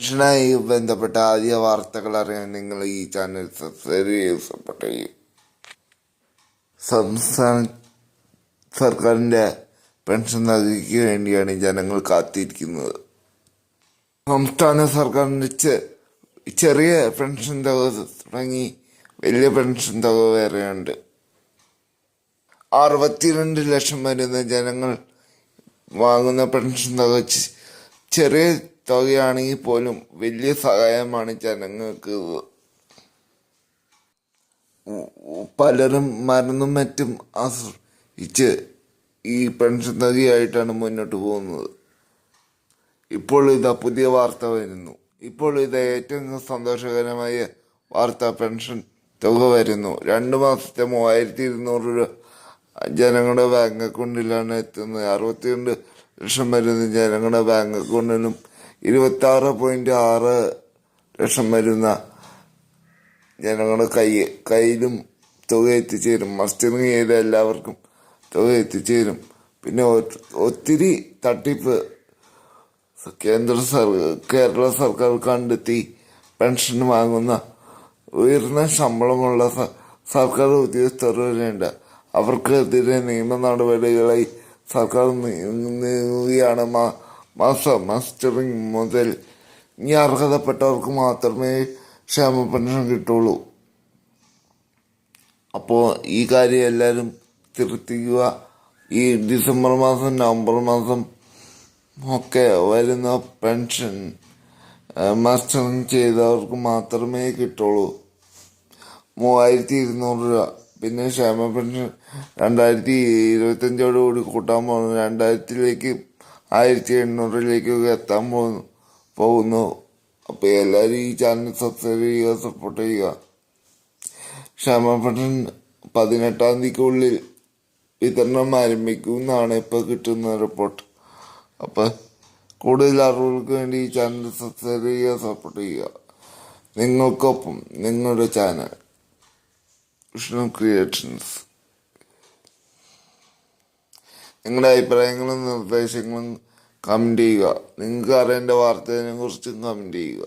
പെൻഷനായി ബന്ധപ്പെട്ട ആദ്യ വാർത്തകൾ അറിയാൻ നിങ്ങൾ ഈ ചാനൽ സബ്സ്ക്രൈബ് ചെയ്ത് സപ്പോർട്ട് ചെയ്യും. സംസ്ഥാന സർക്കാരിൻ്റെ പെൻഷൻ നൽകിക്ക് വേണ്ടിയാണ് ജനങ്ങൾ കാത്തിരിക്കുന്നത്. സംസ്ഥാന സർക്കാരിൻ്റെ ചെറിയ പെൻഷൻ തുക തുടങ്ങി വലിയ പെൻഷൻ തുക വരെയുണ്ട്. 62 ലക്ഷം വരുന്ന ജനങ്ങൾ വാങ്ങുന്ന പെൻഷൻ തുക ചെറിയ തുകയാണെങ്കിൽ പോലും വലിയ സഹായമാണ് ജനങ്ങൾക്ക്. പലരും മരുന്നും മറ്റും ആശ്രയിച്ച് ഈ പെൻഷൻ തുകയായിട്ടാണ് മുന്നോട്ട് പോകുന്നത്. ഇപ്പോൾ ഇതാ പുതിയ വാർത്ത വരുന്നു. ഇപ്പോൾ ഇത് ഏറ്റവും സന്തോഷകരമായ വാർത്ത, പെൻഷൻ തുക വരുന്നു. 2 മാസത്തെ 3200 രൂപ ജനങ്ങളുടെ ബാങ്ക് അക്കൗണ്ടിലാണ് എത്തുന്നത്. 62 ലക്ഷം വരുന്ന ജനങ്ങളുടെ ബാങ്ക് അക്കൗണ്ടിലും 26.6 ലക്ഷം വരുന്ന ജനങ്ങളുടെ കയ്യിലും തുക എത്തിച്ചേരും. മസ്റ്ററിങ് ചെയ്ത എല്ലാവർക്കും തുക എത്തിച്ചേരും. പിന്നെ ഒത്തിരി തട്ടിപ്പ് കേരള സർക്കാർ കണ്ടെത്തി പെൻഷൻ വാങ്ങുന്ന ഉയർന്ന ശമ്പളമുള്ള സർക്കാർ ഉദ്യോഗസ്ഥർ വരെയുണ്ട്. അവർക്കെതിരെ നിയമ നടപടികളായി സർക്കാർ നീങ്ങുകയാണ്. മസ്റ്ററിങ് മുതൽ ഇനി അർഹതപ്പെട്ടവർക്ക് മാത്രമേ ക്ഷേമ പെൻഷൻ കിട്ടുള്ളൂ. അപ്പോൾ ഈ കാര്യം എല്ലാവരും തിരുത്തിക്കുക. ഈ ഡിസംബർ മാസം, നവംബർ മാസം ഒക്കെ വരുന്ന പെൻഷൻ മസ്റ്ററിങ് ചെയ്തവർക്ക് മാത്രമേ കിട്ടുള്ളൂ. 3200 രൂപ. പിന്നെ ക്ഷേമ പെൻഷൻ 2025 കൂട്ടാൻ പോകുന്നു. 2000 1800 എത്താൻ പോകുന്നു. അപ്പോൾ എല്ലാവരും ഈ ചാനൽ സബ്സ്ക്രൈബ് ചെയ്യുക, സപ്പോർട്ട് ചെയ്യുക. ക്ഷേമ പെൻഷൻ 18-ാം തീയതിക്കുള്ളിൽ വിതരണം ആരംഭിക്കുമെന്നാണ് ഇപ്പോൾ കിട്ടുന്ന റിപ്പോർട്ട്. അപ്പോൾ കൂടുതൽ അറിവുകൾക്ക് വേണ്ടി ഈ ചാനൽ സബ്സ്ക്രൈബ് ചെയ്യുക, സപ്പോർട്ട് ചെയ്യുക. നിങ്ങൾക്കൊപ്പം നിങ്ങളുടെ ചാനൽ വിഷ്ണു ക്രിയേഷൻസ്. നിങ്ങളുടെ അഭിപ്രായങ്ങളും നിർദ്ദേശങ്ങളും കമൻറ്റ് ചെയ്യുക. നിങ്ങൾക്ക് അറിയേണ്ട വാർത്തയെ കുറിച്ചും കമൻറ്റ് ചെയ്യുക.